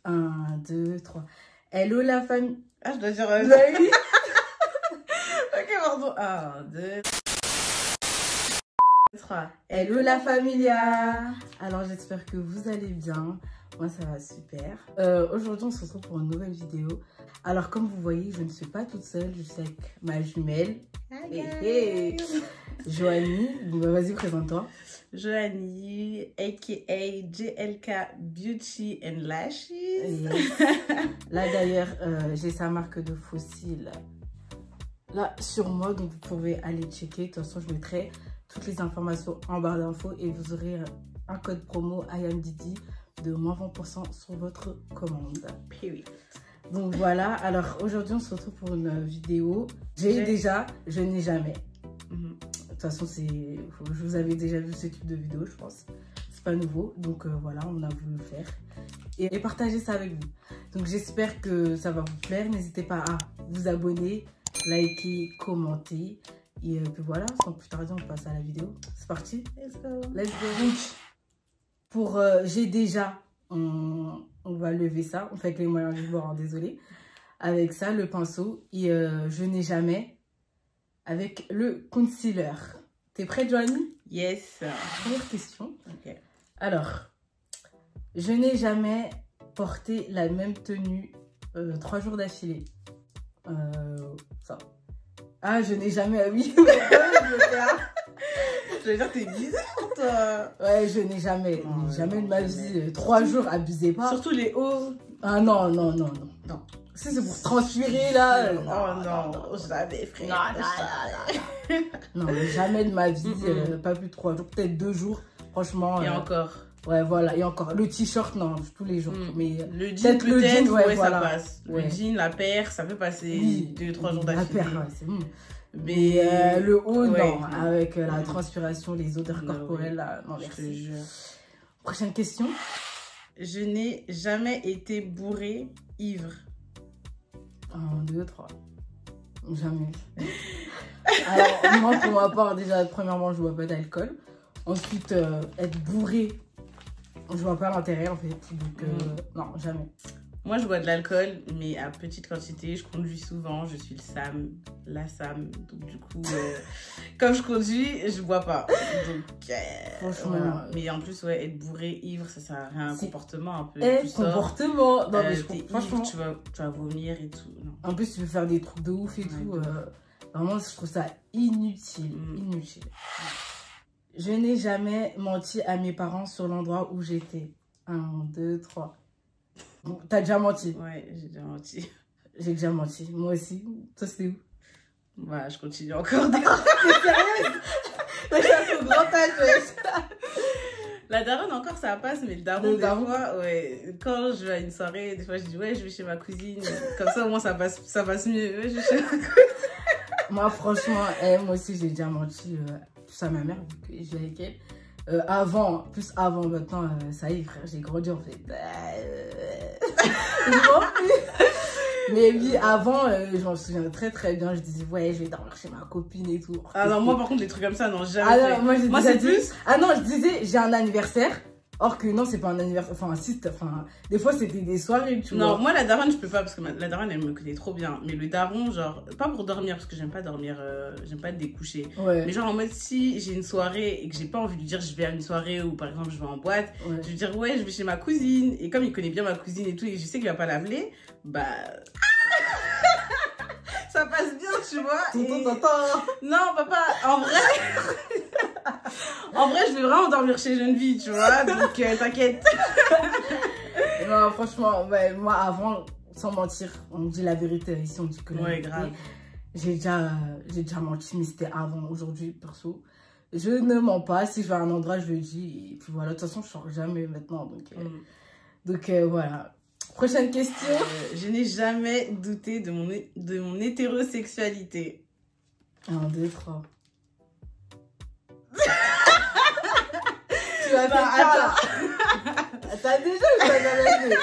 1, 2, 3. Hello la famille. Ah, je dois dire... Oui. Ok, pardon. 1, 2, 3. Hello la familia. Alors j'espère que vous allez bien. Moi ça va super. Aujourd'hui on se retrouve pour une nouvelle vidéo. Alors comme vous voyez, je ne suis pas toute seule. Je suis avec ma jumelle. Hey. Joanie. Vas-y, présente-toi. Joanie, a.k.a. JLK Beauty and Lashes. Yes. Là d'ailleurs, j'ai sa marque de fossiles là sur moi. Donc vous pouvez aller checker. De toute façon, je mettrai toutes les informations en barre d'infos. Et vous aurez un code promo IAMDD de moins 20% sur votre commande. Period. Donc voilà, alors aujourd'hui on se retrouve pour une vidéo. J'ai déjà, je n'ai jamais. De toute façon, je vous avais déjà vu ce type de vidéo, je pense. C'est pas nouveau, donc voilà, on a voulu le faire et partager ça avec vous. Donc j'espère que ça va vous plaire. N'hésitez pas à vous abonner, liker, commenter. Et puis voilà, sans plus tarder, on passe à la vidéo. C'est parti. Let's go. Let's go. Donc, pour j'ai déjà, on va lever ça. On fait avec les moyens du bord, hein, désolé. Avec ça, le pinceau. Et je n'ai jamais avec le concealer. T'es prête, Joanie? Yes. Première question. Ok. Alors, je n'ai jamais porté la même tenue 3 jours d'affilée. Ça. Ah, je n'ai jamais... Oui, Je vais dire, t'es bizarre, toi. ouais, je n'ai jamais. Non, jamais non, de ma jamais. vie. 3 jours, abusez pas. Surtout les hauts. Ah non, non, non, non. Non. Ça, c'est pour transpirer, là. Oh non, jamais, frère. Non, mais jamais de ma vie. Pas plus de 3 jours, peut-être 2 jours. Franchement. Et encore. Ouais, voilà. Et encore, le t-shirt, non, tous les jours. Mais le jean, peut-être, ouais, voilà. ça passe. Ouais. Le jean, la paire, ça peut passer Oui. 2-3 jours La d'affilée. paire, ouais, c'est bon. Mais le haut, ouais. non. Avec la transpiration, les odeurs Non, corporelles, oui. là, non, Je te merci. jure. Prochaine question. Je n'ai jamais été bourrée ivre. 1, 2, 3. Jamais. Alors, moi, pour ma part, déjà, premièrement, je bois pas d'alcool. Ensuite, être bourré, je vois pas l'intérêt, en fait. Donc, non, jamais. Moi, je bois de l'alcool, mais à petite quantité. Je conduis souvent. Je suis la Sam. Donc, du coup, comme je conduis, je bois pas. Donc, Franchement. voilà. Mais en plus, ouais, être bourré, ivre, ça sert à rien. Un comportement un peu. Et Tu sors, comportement. Non, mais t'es franchement. ivre, tu vas vomir et tout. Non. En plus, tu peux faire des trucs de ouf et Ouais, tout. de ouf. Vraiment, je trouve ça inutile. Inutile. Je n'ai jamais menti à mes parents sur l'endroit où j'étais. 1, 2, 3. Bon, t'as déjà menti? Ouais, j'ai déjà menti. J'ai déjà menti. Moi aussi. Toi, c'était où? Bah, je continue encore. T'es sérieuse? Moi, j'ai un peu grand âge, wesh. La daronne encore ça passe, mais le daron, Le des daron. fois, ouais, quand je vais à une soirée, des fois je dis ouais, je vais chez ma cousine, comme ça au moins ça passe mieux. Ouais, je vais chez ma cousine. Moi, franchement, moi aussi, j'ai déjà menti. Tout ça, ma mère, vu que je vis avec elle. Avant, plus avant, maintenant, ça y est, frère, j'ai grandi en fait. Je m'en fous. Mais oui, avant, je m'en souviens très très bien. Je disais, ouais, je vais dormir chez ma copine et tout. Ah non, moi par contre, des trucs comme ça, non, jamais. Ah non, moi, c'est dit, plus. Ah non, je disais, j'ai un anniversaire. Or que non, c'est pas un anniversaire. Enfin, si, des fois, c'était des soirées, tu vois. Non, moi la daronne, je peux pas parce que la daronne, elle me connaît trop bien. Mais le daron, genre, pas pour dormir parce que j'aime pas dormir, j'aime pas découcher. Ouais. Mais genre en mode, si j'ai une soirée et que j'ai pas envie de lui dire je vais à une soirée ou par exemple je vais en boîte, Ouais. je vais dire ouais, je vais chez ma cousine. Et comme il connaît bien ma cousine et tout, et je sais qu'il va pas l'appeler, bah. Ça passe bien, tu vois. Et... Non, papa, en vrai, je vais vraiment dormir chez Geneviève, tu vois. Donc, t'inquiète. Non, franchement, ouais, moi, avant, sans mentir, on me dit la vérité. Ici, on dit que la Ouais, vérité. grave. J'ai déjà menti, mais c'était avant. Aujourd'hui, perso, je ne mens pas. Si je vais à un endroit, je le dis. Et puis voilà, de toute façon, je sors jamais maintenant. Donc voilà. Prochaine question. Je n'ai jamais douté de mon hétérosexualité. 1, 2, 3. Tu vas faire ça. T'as déjà ou t'as jamais fait?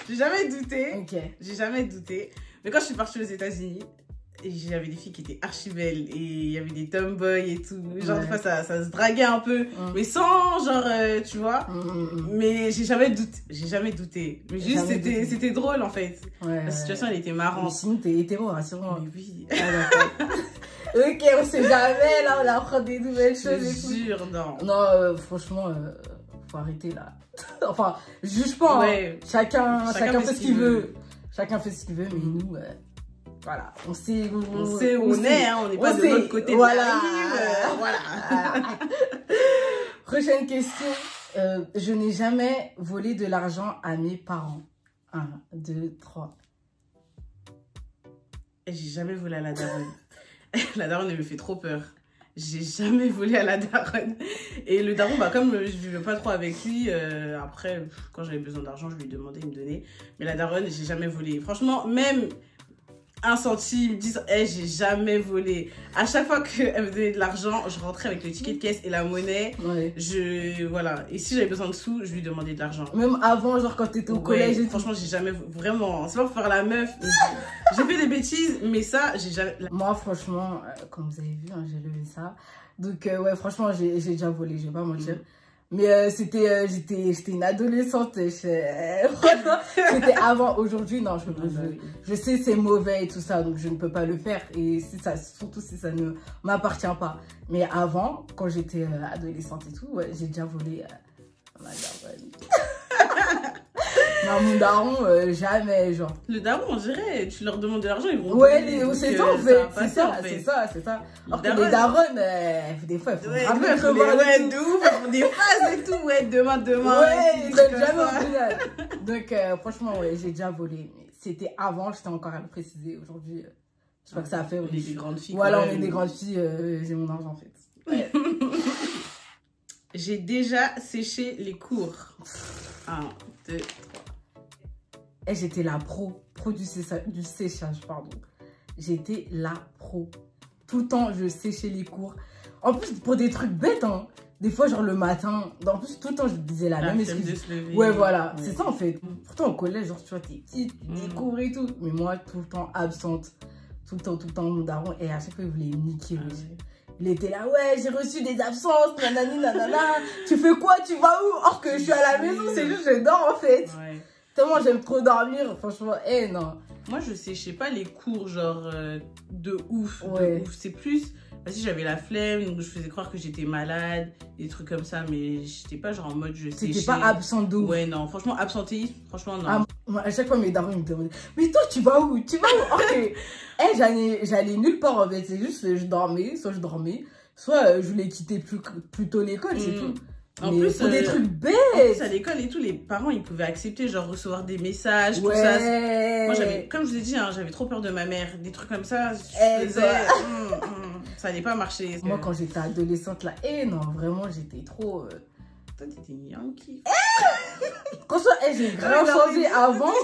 J'ai jamais douté. Ok. J'ai jamais douté. Mais quand je suis partie aux États-Unis, j'avais des filles qui étaient archi belles et il y avait des tomboys et tout. Genre, des fois, ça se draguait un peu, mais sans, genre, tu vois. Mais j'ai jamais douté. Mais juste, c'était drôle, en fait. La situation, elle était marrante. Mais sinon, t'es hétéro, rassure-moi. Mais oui. Ok, on sait jamais, là, on apprend des nouvelles choses et tout. Je jure, non. Non, franchement, faut arrêter, là. Enfin, juge pas, ouais. hein. Chacun fait ce qu'il veut. Chacun fait ce qu'il veut, mais nous, voilà, on sait où on est, hein, on n'est pas de l'autre côté de la rive. Voilà. Prochaine question. Je n'ai jamais volé de l'argent à mes parents. 1, 2, 3. J'ai jamais volé à la daronne. La daronne, elle me fait trop peur. J'ai jamais volé à la daronne. Et le daron, bah, comme je vivais pas trop avec lui, après, quand j'avais besoin d'argent, je lui demandais, il me donnait. Mais la daronne, j'ai jamais volé. Franchement, même 1 centime, 10, j'ai jamais volé. À chaque fois qu'elle me donnait de l'argent, je rentrais avec le ticket de caisse et la monnaie. Ouais. Voilà. Et si j'avais besoin de sous, je lui demandais de l'argent. Même avant, genre quand t'étais au collège et franchement, j'ai jamais, vraiment, c'est pas pour faire la meuf. J'ai fait des bêtises, mais ça, j'ai jamais... Moi, franchement, comme vous avez vu, hein, j'ai levé ça. Donc, ouais, franchement, j'ai déjà volé, je vais pas mentir. Mais j'étais une adolescente. C'était avant. Aujourd'hui, non, je sais c'est mauvais et tout ça, donc je ne peux pas le faire. Et surtout si ça ne m'appartient pas. Mais avant, quand j'étais adolescente et tout, ouais, j'ai déjà volé ma daronne. Non, mon daron, jamais, genre. Le daron, on dirait, tu leur demandes de l'argent, ils vont... Ouais, c'est ça, en fait. C'est ça. Alors que les daronnes, des fois, elles font de ouf, elles font des phases et tout. Ouais, demain. Ouais, ils donnent jamais au final. Donc, franchement, ouais, j'ai déjà volé. Mais c'était avant, j'étais encore à le préciser. Aujourd'hui, je crois que ça a fait... On est des grandes filles. Voilà, on est des grandes filles, j'ai mon argent, en fait. Ouais. J'ai déjà séché les cours. 1, 2, 3. Et j'étais la pro du séchage, pardon. J'étais la pro. Tout le temps, je séchais les cours. En plus, pour des trucs bêtes, hein. Des fois, genre le matin. En plus, tout le temps, je disais la même excuse. Ouais, voilà. Ouais. C'est ça, en fait. Pourtant, au collège, genre, tu vois, t'es petite, tu découvres et tout. Mais moi, tout le temps, absente. Tout le temps, mon daron. Et à chaque fois, il voulait niquer. Il était là, ouais, j'ai reçu des absences, nanani, nanana. Tu fais quoi? Tu vas où? Or que je suis à la maison, c'est juste, je dors, en fait. Ouais. Tellement j'aime trop dormir, franchement, non. Moi, je séchais pas les cours, genre, de ouf. Ouais. C'est plus, vas-y, j'avais la flemme, donc je faisais croire que j'étais malade, des trucs comme ça, mais j'étais pas genre en mode je séchais. T'étais pas absente d'où? Ouais, non, franchement, absentéisme, franchement, non. À chaque fois, mes darons me demandaient, mais toi, tu vas où? Ok. J'allais nulle part, en fait, c'est juste, je dormais, soit je voulais quitter plus tôt l'école, c'est tout. En plus, pour des trucs bêtes. En plus, à l'école et tout, les parents, ils pouvaient accepter, genre, recevoir des messages, tout ça. Moi, comme je vous ai dit, hein, j'avais trop peur de ma mère. Des trucs comme ça, je faisais, ça allait pas marcher. Moi, quand j'étais adolescente, là, non, vraiment, j'étais trop... Toi, t'étais une Yankee. Franchement, j'ai grave changé avant.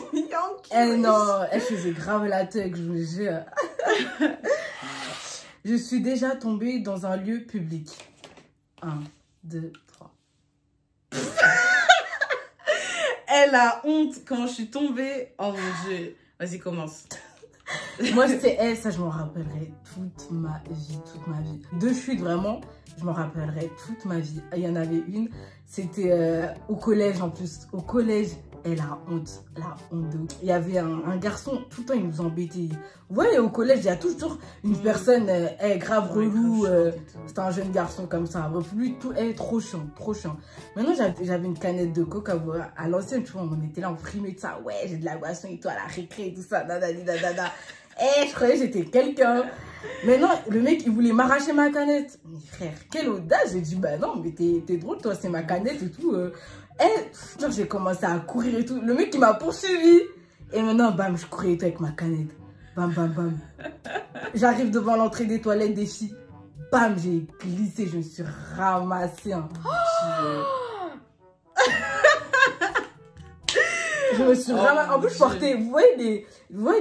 Non, je faisais grave la tête, je vous jure. Je suis déjà tombée dans un lieu public. 1, 2, 3. Elle a honte quand je suis tombée. Oh mon Dieu. Vas-y, commence. Moi, c'était ça, je m'en rappellerai toute ma vie. 2 chutes, vraiment, je m'en rappellerai toute ma vie. Il y en avait une, c'était au collège en plus. Au collège, elle a honte, de ouf. Il y avait un garçon, tout le temps, il nous embêtait. Vous voyez, au collège, il y a toujours une personne, grave relou. C'était un jeune garçon comme ça. Bref, lui, trop chiant. Maintenant, j'avais une canette de coca à l'ancienne, tu vois, on était là, on frimait de ça. Ouais, j'ai de la boisson et tout, à la récré et tout ça, je croyais que j'étais quelqu'un. Maintenant, le mec, il voulait m'arracher ma canette. Mais frère, quelle audace. J'ai dit, bah non, mais t'es drôle, toi, c'est ma canette et tout. Genre, j'ai commencé à courir et tout. Le mec, il m'a poursuivi. Et maintenant, bam, je courais et tout avec ma canette. Bam. J'arrive devant l'entrée des toilettes des filles. Bam, j'ai glissé, je me suis ramassée. Je me suis ramassée. En plus, je portais, vous voyez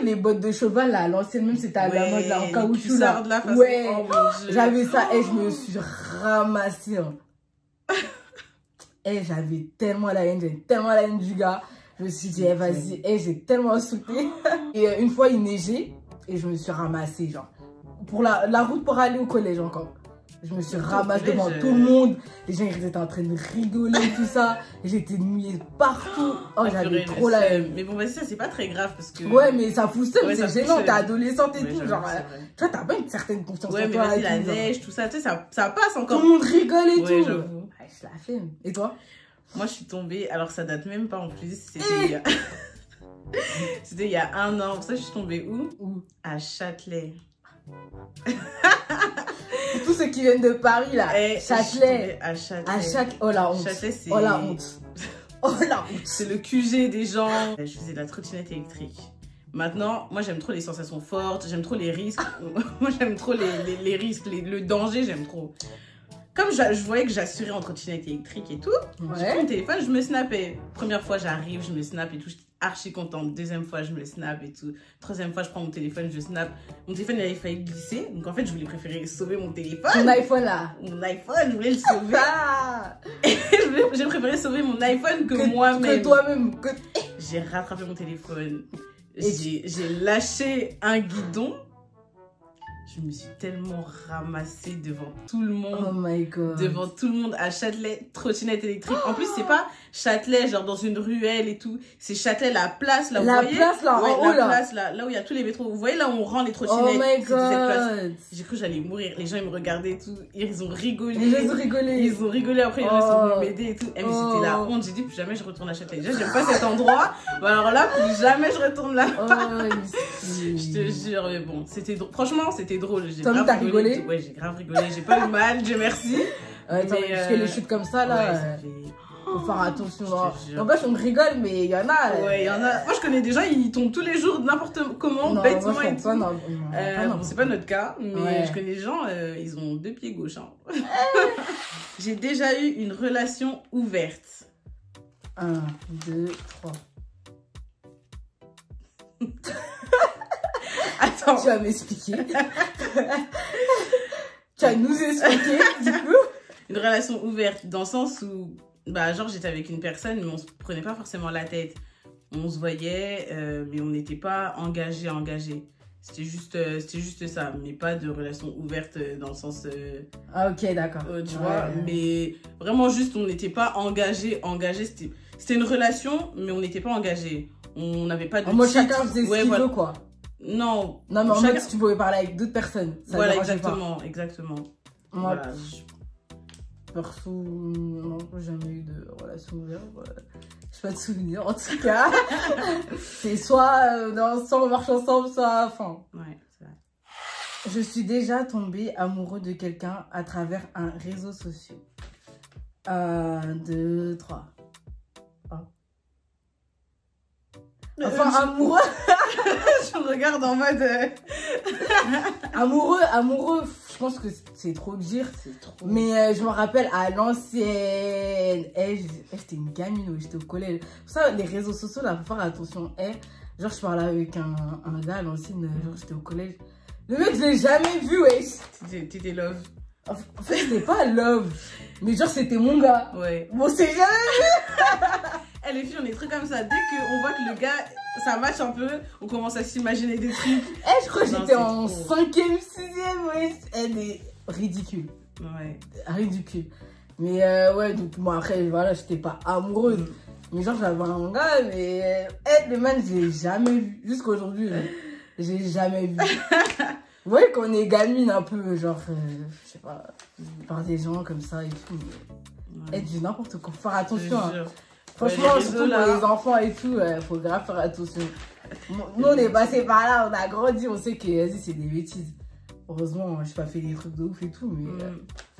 les bottes de cheval là, à l'ancienne, même c'était à la mode là, en caoutchouc là. Ouais, j'avais ça et je me suis ramassée. J'avais tellement la haine du gars. Je me suis dit, vas-y, j'ai tellement sauté. Et une fois, il neigeait. et je me suis ramassée, genre. Pour la route pour aller au collège encore. Je me suis ramassée devant tout le monde. Les gens, ils étaient en train de rigoler, tout ça. J'étais mouillée partout. Oh, j'avais trop la haine. Mais bon, vas-y, ça, c'est pas très grave parce que... Ouais, mais ça fout seul, ouais, c'est gênant. T'es adolescente et tout. Genre, tu vois, t'as pas une certaine confiance en toi. Ouais, mais vas-y, la neige, tout ça, tu sais, ça passe encore. Tout le monde rigole et tout. J'avoue. Je la flemme. Et toi? Moi, je suis tombée, alors ça date même pas en plus. C'était il y a 1 an. Pour ça, je suis tombée où? À Châtelet. Pour tous ceux qui viennent de Paris, là. Châtelet. À Châtelet. À Châtelet. Oh la honte. Châtelet, c'est... Oh la honte. Oh la honte. C'est le QG des gens. Je faisais de la trottinette électrique. Maintenant, moi, j'aime trop les sensations fortes. J'aime trop les risques. Moi, j'aime trop les risques, le danger, j'aime trop. Comme je voyais que j'assurais en trottinette électrique et tout, j'ai pris mon téléphone, je me snappais. Première fois, j'arrive, je me snap et tout, j'étais archi contente. Deuxième fois, je me snap et tout. Troisième fois, je prends mon téléphone, je snap. Mon téléphone, il avait failli glisser. Donc, en fait, je voulais préférer sauver mon téléphone. Ton iPhone, là. Mon iPhone, je voulais le sauver. J'ai préféré sauver mon iPhone que moi-même. Que toi-même. J'ai rattrapé mon téléphone. J'ai lâché un guidon. Je me suis tellement ramassée devant tout le monde. Oh my god. Devant tout le monde à Châtelet, trottinette électrique. En plus, c'est pas Châtelet, genre dans une ruelle et tout. C'est Châtelet, la place, là, vous voyez? La place, là, ouais, en haut, là. Place, là où il y a tous les métros. Vous voyez, là où on rend les trottinettes. Oh my god. J'ai cru que j'allais mourir. Les gens, ils me regardaient et tout. Ils ont rigolé. Ils ont rigolé. Ils ont rigolé. Après, ils sont venus m'aider et tout. Mais c'était la honte. J'ai dit, plus jamais je retourne à Châtelet. Déjà, j'aime pas cet endroit. Mais alors là, plus jamais je retourne là. Je te jure, mais bon, franchement, c'était drôle. T'as rigolé? Ouais, j'ai grave rigolé. J'ai pas eu mal, Dieu merci. Attends, parce que les chutes comme ça, là, faut faire attention. En fait, on rigole, mais il y en a. Ouais, il y en a. Moi, je connais des gens, ils tombent tous les jours n'importe comment, bêtement et tout. Bon, c'est pas notre cas, mais je connais des gens, ils ont 2 pieds gauches. Hein. J'ai déjà eu une relation ouverte. 1, 2, 3. Attends. Tu vas m'expliquer. Tu vas nous expliquer, du coup. Une relation ouverte, dans le sens où, bah, genre, j'étais avec une personne, mais on se prenait pas forcément la tête. On se voyait, mais on n'était pas engagés. C'était juste ça, mais pas de relation ouverte dans le sens... Ah, ok, d'accord. Tu vois, mais vraiment juste, on n'était pas engagés. C'était une relation, mais on n'était pas engagés. On n'avait pas de moi, chacun faisait ce qu'il veut, quoi. Non. Non, mais en mode, si tu pouvais parler avec d'autres personnes, ça voilà, exactement. Moi, voilà. Perso, non, j'ai jamais eu de relation ouverte. J'ai pas de souvenirs, en tout cas. C'est soit on marche ensemble, soit... Enfin. Ouais, c'est vrai. Je suis déjà tombée amoureux de quelqu'un à travers un réseau social. 1, 2, 3. Enfin, amoureux. Je me regarde en mode... amoureux, je pense que c'est trop dire. Trop... Mais je me rappelle à l'ancienne... J'étais une gamine, j'étais au collège. Pour ça, les réseaux sociaux, là, faut faire attention. Genre, je parlais avec un gars à l'ancienne, genre, j'étais au collège. Le mec, je l'ai jamais vu, wesh. T'étais love. En fait, c'était pas love. Mais genre, c'était mon gars. Ouais. Bon, c'est jamais vu. Les filles, on est très comme ça. Dès qu'on voit que le gars, ça match un peu, on commence à s'imaginer des trucs. Je crois que j'étais en 5e, 6e, ouais. Elle est ridicule. Ouais. Ridicule. Mais ouais, donc moi après, voilà, j'étais pas amoureuse. Mais genre, j'avais un gars, mais le man, je l'ai jamais vu. Jusqu'à aujourd'hui, j'ai jamais vu. Vous voyez qu'on est gamine un peu, genre, je sais pas, par des gens comme ça et tout. Du n'importe quoi. Faut faire attention. Franchement, surtout pour les enfants et tout, faut grave faire attention. Nous, on est passé par là, on a grandi, on sait que c'est des bêtises. Heureusement, je n'ai pas fait des trucs de ouf et tout, mais...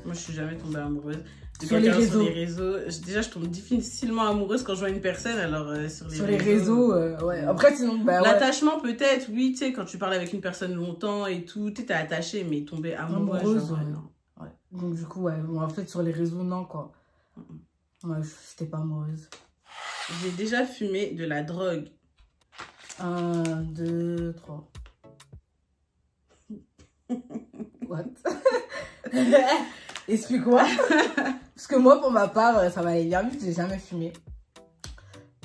Moi, je suis jamais tombée amoureuse. Sur les réseaux. Déjà, je tombe difficilement amoureuse quand je vois une personne, alors sur les réseaux, ouais. Après, sinon, bah ouais. L'attachement, peut-être, oui, tu sais, quand tu parles avec une personne longtemps et tout, tu es attaché, mais tomber amoureuse, genre, non. Ouais. Donc, du coup, ouais, en fait, sur les réseaux, non, quoi. Ouais, j'étais pas amoureuse. J'ai déjà fumé de la drogue. 1, 2, 3. What? Explique-moi. Parce que moi, pour ma part, ça m'allait bien vite, j'ai jamais fumé.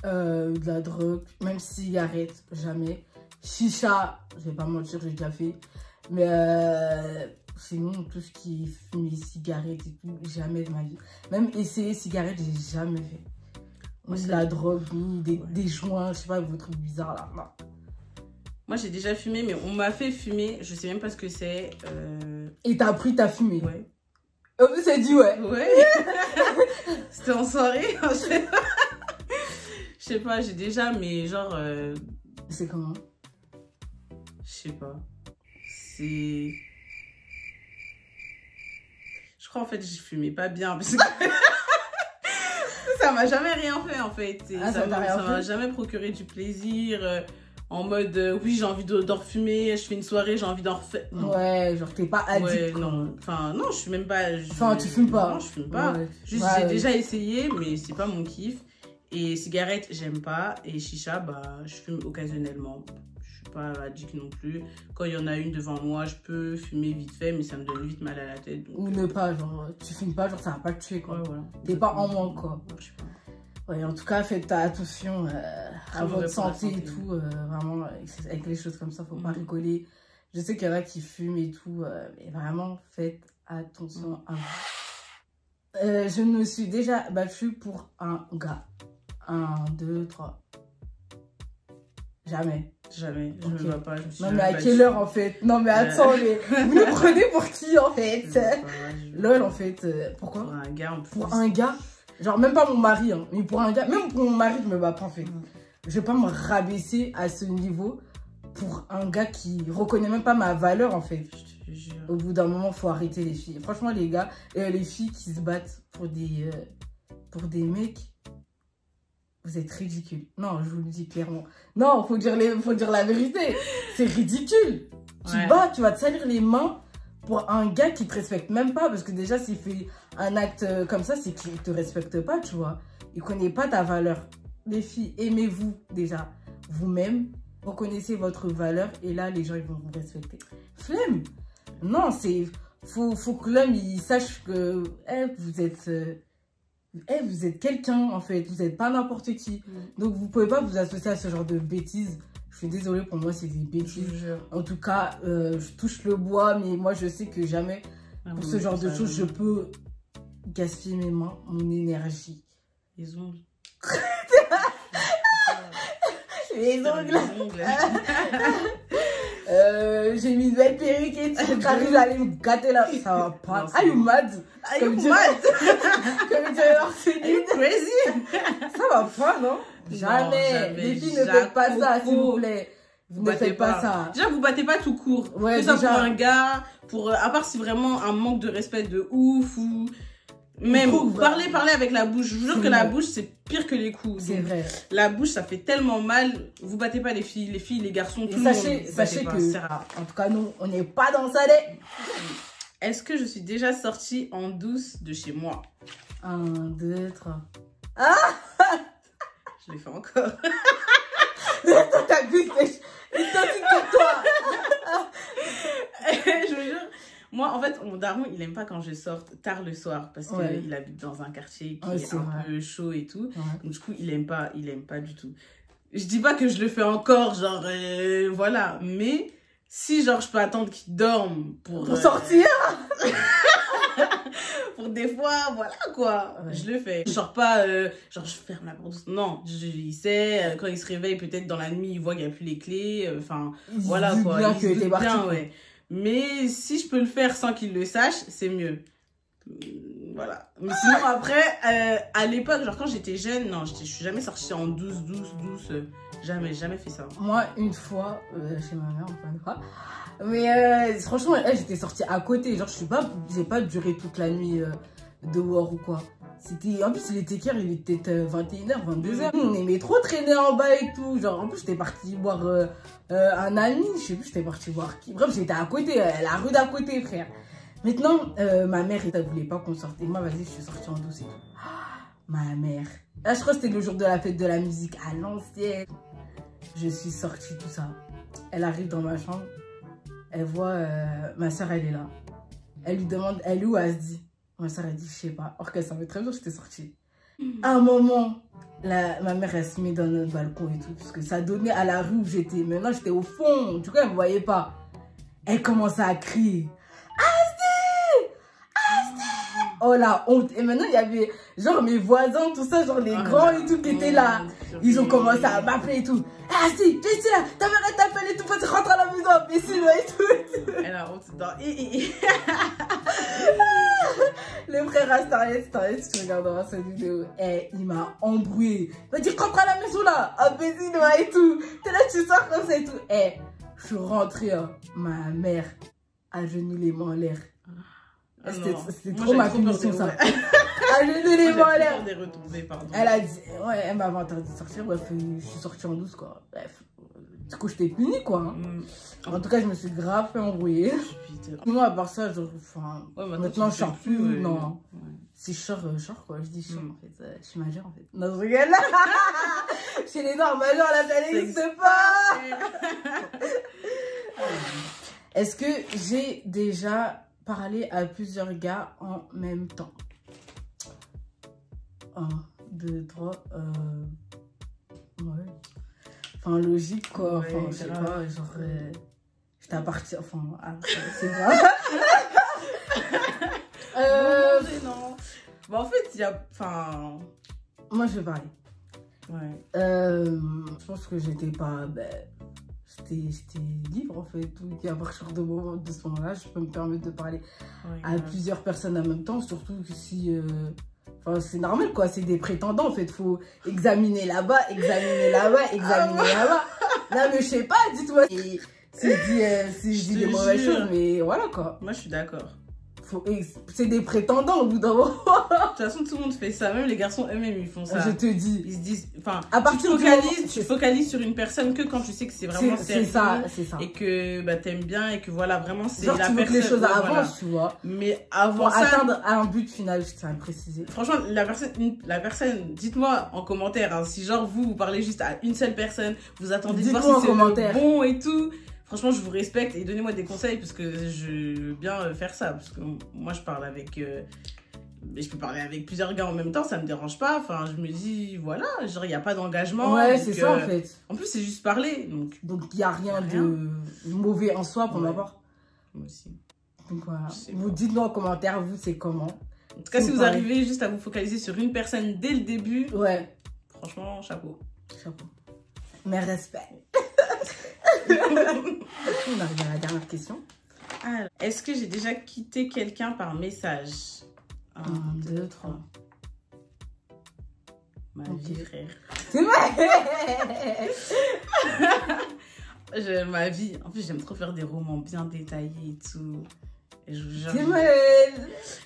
De la drogue, même cigarette, jamais. Chicha, je vais pas mentir, j'ai déjà fait. Mais sinon, tout ce qui est fumée, cigarette et tout, jamais de ma vie. Même essayer cigarette, j'ai jamais fait. Moi, c'est la drogue, des joints, je sais pas, vos trucs bizarres là. Non. Moi, j'ai déjà fumé, mais on m'a fait fumer. Je sais même pas ce que c'est. Et t'as appris, t'as fumé? Ouais. Oh, vous avez dit ouais. Ouais. C'était en soirée. Je sais pas, j'ai déjà, mais genre... C'est comment? Je sais pas. C'est... Je crois en fait je fumais pas bien parce que ça m'a jamais rien fait en fait. Ça m'a jamais procuré du plaisir. En mode oui j'ai envie d'en refumer, je fais une soirée, j'ai envie d'en refaire. Ouais, genre t'es pas addict. Ouais, non. Enfin non, je suis même pas. Enfin tu fumes pas. Non, je fume pas. Ouais. Juste j'ai déjà essayé mais c'est pas mon kiff. Et cigarette j'aime pas et chicha bah je fume occasionnellement. Je suis pas addict non plus. Quand il y en a une devant moi, je peux fumer vite fait mais ça me donne vite mal à la tête. Donc... Ou ne pas, genre tu fumes pas, genre ça va pas te tuer quoi. Ouais, voilà. T'es pas en manque quoi. Je sais pas. Ouais, en tout cas, faites attention à votre santé et tout. Vraiment, avec les choses comme ça, faut pas rigoler. Je sais qu'il y en a qui fument et tout, mais vraiment, faites attention à vous. Je me suis déjà battue pour un gars. 1, 2, 3. Jamais. Jamais, je me vois pas. Je me suis non, mais à quelle heure en fait? Non, mais attends, mais vous me prenez pour qui en fait? Lol, en fait, pourquoi? Pour un gars en plus. Pour un gars? Genre, même pas mon mari, hein, mais pour un gars, même pour mon mari, je me bats pas en fait. Je vais pas me rabaisser à ce niveau pour un gars qui reconnaît même pas ma valeur en fait. Je te jure. Au bout d'un moment, faut arrêter les filles. Franchement, les gars, les filles qui se battent pour des mecs, vous êtes ridicules. Non, je vous le dis clairement. Non, faut dire la vérité. C'est ridicule. Tu bats, tu vas te salir les mains pour un gars qui te respecte même pas. Parce que déjà, s'il fait un acte comme ça, c'est qu'il te respecte pas, tu vois. Il connaît pas ta valeur. Les filles, aimez-vous déjà vous-même. Reconnaissez votre valeur. Et là, les gens, ils vont vous respecter. Flemme. Non, c'est... Faut que l'homme, il sache que vous êtes quelqu'un, en fait. Vous n'êtes pas n'importe qui. Donc, vous pouvez pas vous associer à ce genre de bêtises. Je suis désolée, pour moi, c'est des bêtises. En tout cas, je touche le bois, mais moi, je sais que jamais, pour ce genre de choses, je peux gaspiller mes mains, mon énergie. Les ongles. Les ongles. J'ai mis une belle perruque et tout. J'arrive à aller me gâter là. Ça va pas. Are you mad? Are you mad? Comme dirait Marceline. Are you crazy? Ça va pas, non? Jamais. Les filles ne faites pas ça, s'il vous plaît. Vous ne faites pas ça. Déjà, vous battez pas tout court. Ouais, ça pour un gars, à part si vraiment un manque de respect de ouf ou... Même parler avec la bouche. Je vous jure que la bouche, c'est pire que les coups. C'est vrai. La bouche, ça fait tellement mal. Vous battez pas les filles, les garçons, tout le monde. Sachez que, en tout cas, nous, on n'est pas dans ça. Est-ce que je suis déjà sortie en douce de chez moi? 1, 2, 3. Ah! Je l'ai fait encore. T'as vu, c'est toi. Je vous jure. Moi, en fait, mon daron, il aime pas quand je sorte tard le soir parce qu'il habite dans un quartier qui est un peu chaud et tout. Donc, du coup, il aime pas du tout. Je dis pas que je le fais encore, genre, voilà. Mais si, genre, je peux attendre qu'il dorme pour sortir. pour des fois, voilà quoi. Je le fais. Je sors pas, genre, je ferme la porte. Non, il sait, quand il se réveille, peut-être dans la nuit, il voit qu'il n'y a plus les clés. Enfin, voilà quoi. Il se doute bien, ouais. Mais si je peux le faire sans qu'il le sache, c'est mieux. Voilà. Mais sinon, après, à l'époque, genre quand j'étais jeune, non, je suis jamais sortie en douce. Jamais fait ça. Moi, une fois, chez ma mère, encore une fois. Mais franchement, j'étais sortie à côté. Genre, j'ai pas duré toute la nuit dehors ou quoi. En plus, il était clair, il était 21h, 22h. On aimait trop traîner en bas et tout. Genre, en plus, j'étais partie voir un ami. Je sais plus, j'étais partie voir qui. Bref, j'étais à côté, la rue d'à côté, frère. Maintenant, ma mère, elle voulait pas qu'on sorte. Et moi, vas-y, je suis sortie en douce et tout. Ma mère. Là, je crois que c'était le jour de la fête de la musique à l'ancienne. Je suis sortie, tout ça. Elle arrive dans ma chambre. Elle voit ma soeur, elle est là. Elle lui demande, elle est où? Elle se dit. Ma soeur, elle dit, je sais pas. Or qu'elle savait très bien que j'étais sortie. À un moment, ma mère, elle se met dans notre balcon et tout, parce que ça donnait à la rue où j'étais. Maintenant, j'étais au fond, du coup, elle me voyait pas. Elle commençait à crier. Asti! Asti! Oh la honte. Et maintenant, il y avait genre mes voisins, tout ça, genre les grands et tout qui étaient là. Ils ont commencé à m'appeler et tout. Ah si, tu sais là, ta mère elle t'appelle et tout, faut que tu rentres à la maison, imbécile et tout. Elle a honte dans... Le frère Astariet, si tu regarderas cette vidéo, il m'a embrouillé. Il m'a dit rentre à la maison là, imbécile et tout. T'es là, tu sors comme ça et tout. Je suis rentrée, hein. Ma mère à genoux les mains en l'air. C'était trop ma punition ça. À genoux les mains en l'air. Elle a dit, ouais, elle m'avait interdit de sortir, bref, je suis sortie en douce quoi. Bref, du coup j'étais punie quoi. Hein. En tout cas, je me suis grave fait embrouiller. Moi, à part ça, genre, enfin, maintenant je sors plus, non. Ouais. Si je sors quoi, je dis je sors en fait. Je suis majeure en fait. Non, je regarde là. Chez les noirs majeurs, là, ça n'existe pas. Est-ce que j'ai déjà parlé à plusieurs gars en même temps? 1, 2, 3, ouais. Enfin, logique quoi, enfin, ouais, je sais pas, genre, j'étais à partir, enfin, c'est vrai. Non. Bah, en fait, il y a, enfin... Moi, je vais parler. Ouais. Je pense que j'étais pas, j'étais libre en fait, et à partir de ce moment-là, je peux me permettre de parler à plusieurs personnes en même temps, surtout que si... Enfin, c'est normal quoi, c'est des prétendants en fait, faut examiner là-bas, examiner là-bas, examiner là-bas. Là, mais je sais pas, dites-moi si je dis des mauvaises choses, mais voilà quoi. Moi je suis d'accord. C'est des prétendants au bout d'un moment. De toute façon, tout le monde fait ça, même les garçons eux-mêmes ils font ça. Je te dis. Ils se disent, enfin, tu focalises sur une personne que quand tu sais que c'est vraiment sérieux. C'est ça. Et que bah, t'aimes bien et que voilà, vraiment c'est la personne. Tu veux que les choses avancent, voilà. Tu vois. Mais avant pour ça. Atteindre un but final, je tiens à le préciser. Franchement, la personne, dites-moi en commentaire, hein, si genre vous parlez juste à une seule personne, vous attendez de voir si c'est le bon et tout. Franchement, je vous respecte et donnez-moi des conseils parce que je veux bien faire ça. Parce que moi, je parle avec... je peux parler avec plusieurs gars en même temps, ça me dérange pas. Enfin, je me dis, voilà, genre, il n'y a pas d'engagement. Ouais, c'est ça, en fait. En plus, c'est juste parler. Donc, il n'y a rien de mauvais en soi pour ma part. Moi aussi. Donc, voilà. Vous dites-nous en commentaire, vous, c'est comment. En tout cas, si vous arrivez juste à vous focaliser sur une personne dès le début, franchement, chapeau. Chapeau. Mais respect. On arrive à la dernière question. Est-ce que j'ai déjà quitté quelqu'un par message? 1, 2, 3. Ma vie, frère. C'est vrai. Ma vie. En plus, j'aime trop faire des romans bien détaillés et tout. Et c'est vrai.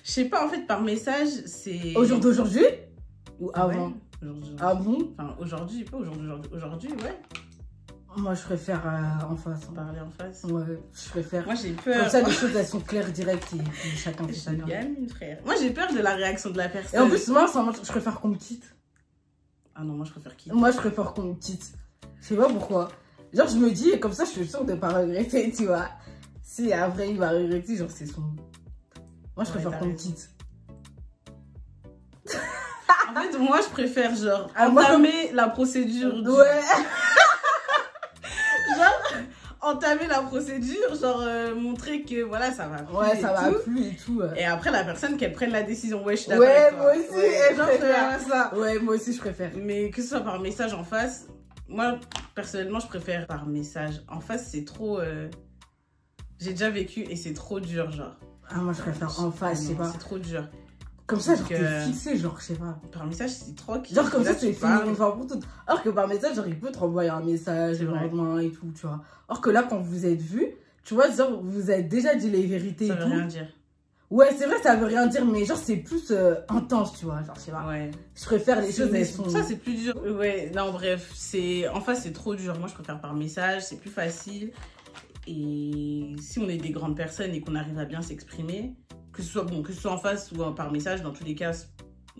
Je sais pas, en fait, par message, c'est... Au jour d'aujourd'hui? Ou avant? Ouais, aujourd'hui. Ah bon? Enfin, aujourd'hui, pas aujourd'hui. Aujourd'hui, ouais. Moi, je préfère en face. Hein. Parler en face? Ouais, je préfère. Moi, j'ai peur. Comme ça, les choses, elles sont claires, directes et puis chacun fait sa gagne, frère. Moi, j'ai peur de la réaction de la personne. Et en plus, moi, je préfère qu'on me quitte. Ah non, moi, je préfère quitter. Moi, je préfère qu'on me quitte. Je sais pas pourquoi. Genre, je me dis, comme ça, je suis sûre de pas regretter, tu vois. Si après, il va regretter, genre, c'est son... Moi, je préfère qu'on me quitte. En fait, moi, je préfère, genre, entamer la procédure. Ouais. Entamer la procédure, genre montrer que voilà, ça va plus. Ouais, ça va plus et tout. Et après, la personne qu'elle prenne la décision. Ouais, je suis d'accord. Ouais, moi aussi, je préfère ça. Ouais, moi aussi, je préfère. Mais que ce soit par message en face, moi, personnellement, je préfère par message. En face, c'est trop. J'ai déjà vécu et c'est trop dur, genre. Ah, moi, je préfère en face, je sais pas. C'est trop dur. Comme ça, genre, t'es fixé, genre, je sais pas. Par message, c'est trop qui. Genre, comme ça, c'est fini une fois pour toutes. Alors que par message, genre, il peut te renvoyer un message le lendemain et tout, tu vois. Or que là, quand vous êtes vus, tu vois, genre, vous avez déjà dit les vérités et tout. Ça veut rien dire. Ouais, c'est vrai, ça veut rien dire, mais genre, c'est plus intense, tu vois. Genre, je sais pas. Ouais. Je préfère les choses, elles sont... Ça, c'est plus dur. Ouais, non, bref, en face, c'est trop dur. Moi, je préfère par message, c'est plus facile. Et si on est des grandes personnes et qu'on arrive à bien s'exprimer, que ce soit en face ou par message, dans tous les cas,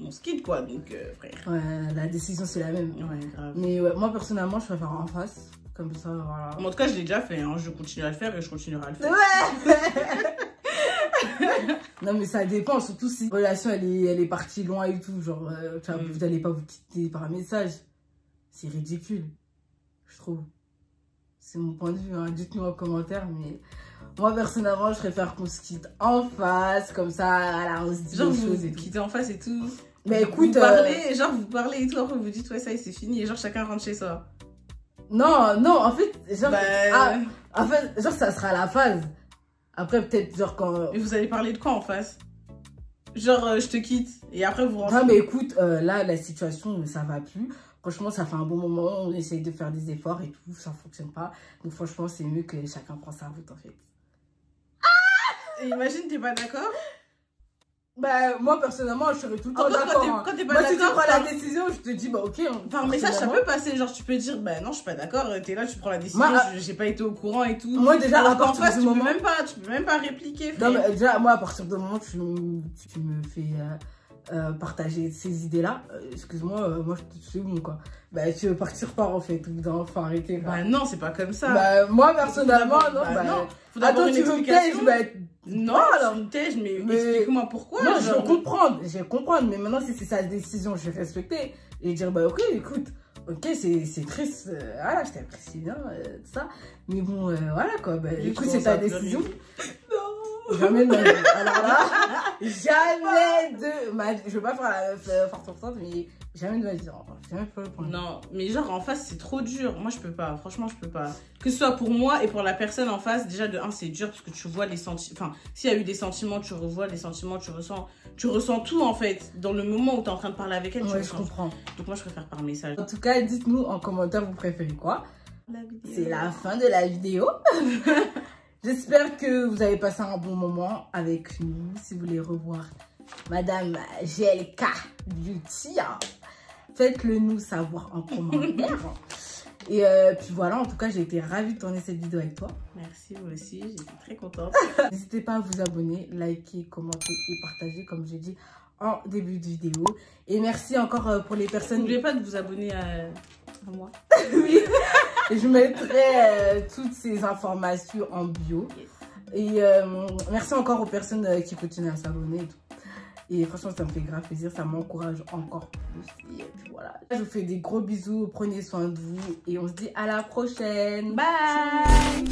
on se quitte, quoi. Donc, frère. Ouais, la décision, c'est la même. Ouais, grave. Mais ouais, moi, personnellement, je préfère en face. Comme ça, voilà. En tout cas, je l'ai déjà fait. Hein. Je continue à le faire et je continuerai à le faire. Ouais. Non, mais ça dépend, surtout si la relation elle est partie loin et tout. Genre, vous n'allez pas vous quitter par un message. C'est ridicule, je trouve. C'est mon point de vue, hein. Dites-nous en commentaire, mais moi personnellement, je préfère qu'on se quitte en face, comme ça, voilà, on se dit genre des choses et vous tout. quittez en face et tout. Mais écoute, vous parlez et tout, après vous dites ouais ça y est, c'est fini et genre chacun rentre chez soi. Non, en fait, genre, Bah... en fait, genre ça sera la phase. Après peut-être genre quand... Mais vous allez parler de quoi en face? Genre je te quitte et après vous rentrez. Non mais écoute, là la situation ça va plus. Franchement ça fait un bon moment, on essaye de faire des efforts et tout, ça fonctionne pas. Donc franchement c'est mieux que chacun prend sa route en fait. Et imagine t'es pas d'accord? Bah moi personnellement je serais tout le temps d'accord. Quand t'es pas moi d'accord, si tu prends la décision je te dis bah ok. Par message ça peut passer, genre tu peux dire bah non je suis pas d'accord, t'es là tu prends la décision, j'ai pas été au courant et tout. Moi déjà à partir face, du moment... tu peux même pas répliquer frère. Non mais déjà moi à partir du moment où tu me fais partager ces idées là, excuse-moi, moi je te suis bon quoi. Bah tu veux partir par en fait, ou faut arrêter. Bah non c'est pas comme ça. Bah moi personnellement non. Attends tu veux me tège, bah non alors une tège mais explique-moi pourquoi. Non je vais comprendre, mais maintenant si c'est sa décision je vais respecter et dire bah ok écoute, ok c'est triste, voilà je t'apprécie bien tout ça, mais bon voilà quoi, bah du coup c'est ta décision. Jamais de ma vie. Alors là, jamais de ma vie. Je veux pas faire la force forçante, mais jamais de ma vie. Jamais pour le point. Non, mais genre en face, c'est trop dur. Moi, je peux pas. Franchement, je peux pas. Que ce soit pour moi et pour la personne en face, déjà de un, c'est dur parce que tu vois les sentiments. Enfin, s'il y a eu des sentiments, tu revois les sentiments, tu ressens tout en fait. Dans le moment où tu es en train de parler avec elle, ouais, je comprends. Donc moi, je préfère par message. En tout cas, dites-nous en commentaire, vous préférez quoi? C'est la fin de la vidéo. J'espère que vous avez passé un bon moment avec nous. Si vous voulez revoir Madame GLK Beauty, faites-le nous savoir en commentaire. Et puis voilà, en tout cas, j'ai été ravie de tourner cette vidéo avec toi. Merci, moi aussi, j'étais très contente. N'hésitez pas à vous abonner, liker, commenter et partager, comme j'ai dit en début de vidéo. Et merci encore pour les personnes... N'oubliez pas de vous abonner à moi. Oui. Je mettrai toutes ces informations en bio. Yes. Et merci encore aux personnes qui continuent à s'abonner et tout. Et franchement, ça me fait grave plaisir. Ça m'encourage encore plus. Et puis voilà. Je vous fais des gros bisous. Prenez soin de vous. Et on se dit à la prochaine. Bye.